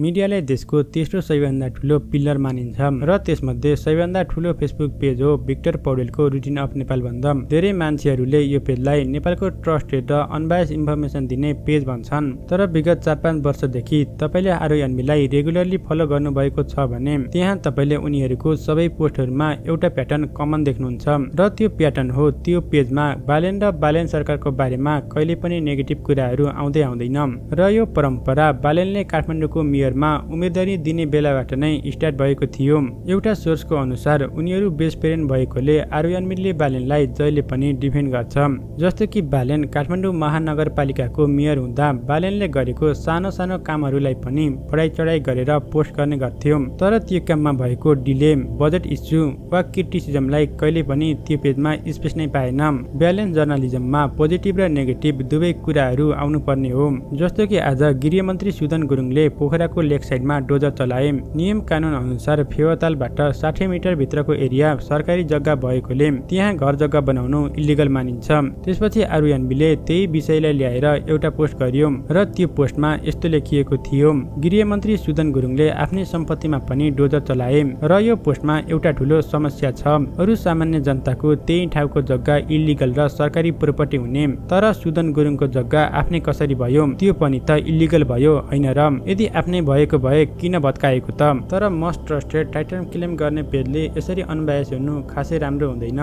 मिडियालाई देशको तेस्रो सबैभन्दा ठुलो पिल्लर मानिन्छ र त्यसमध्ये सबैभन्दा ठुलो फेसबुक पेज हो भिक्टर पौडेलको रुटिन अफ नेपाल भन्दा। धेरै मान्छेहरूले यो पेजलाई नेपालको ट्रस्टेड र अनबायस इन्फर्मेसन दिने पेज भन्छन्। तर विगत 4-5 वर्षदेखि तपाईले आरोहणलाई रेगुलरली फलो गर्नुभएको छ भने त्यहाँ तपाईले उनीहरूको सबै पोस्टहरूमा एउटा प्याटर्न कमन देख्नुहुन्छ र त्यो प्याटर्न हो त्यो पेजमा बालेन र बालेन सरकारको बारेमा कहिले पनि नेगेटिभ कुराहरू आउँदै आउँदैन र यो परम्परा बालेनले काठमाडौँको मेयरमा उम्मेदवारी दिने बेलाबाट नै स्टार्ट भएको थियो। एउटा सोर्सको अनुसार उनीहरू बेस्ट फ्रेन्ड भएकोले आरोहणले बालेनलाई जहिले पनि डिफेन्ड गर्छ। जस्तो कि बालेन काठमाडौँ महानगरपालिकाको मेयर हुँदा बालेनले गरेको सानो सानो कामहरूलाई पनि बढाइ चढाइ गरेर पोस्ट गर्ने गर्थ्यो। तर त्यो काममा भएको डिले, बजेट इस्यु वा क्रिटिसिजमलाई कहिले पनि त्यो पेजमा स्पेस नै पाएन। ब्यालेन्स जर्नलिजममा पोजिटिभ र नेगेटिभ दुवै कुराहरू आउनु पर्ने हो। जस्तो कि आज गृहमन्त्री सुदन गुरुङले पोखराको लेक साइडमा डोजर चलाए। नियम कानुन अनुसार फेवातालबाट 60 मिटर भित्रको एरिया सरकारी जग्गा भएकोले त्यहाँ घर जग्गा बनाउनु इलिगल मानिन्छ। त्यसपछि आरोहणले त्यही विषयलाई ल्याएर एउटा पोस्ट गर्यो र त्यो पोस्टमा यस्तो लेखिएको थियो, गृहमन्त्री सुदन गुरुङले आफ्नै सम्पत्तिमा पनि डोजर चलाए र यो पोस्टमा एउटा ठुलो समस्या छ। अरु सामान्य जनताको त्यही ठाउँको जग्गा इलिगल र सरकारी प्रोपर्टी हुने, तर सुदन गुरुङको जग्गा आफ्नै कसरी भयो? त्यो पनि त इलिगल भयो हैन र? यदि आफ्नै भएको भए किन भत्काएको त? तर मोस्ट ट्रस्टेड टाइटल क्लेम गर्ने पेजले यसरी अनबायस हुनु खासै राम्रो हुँदैन।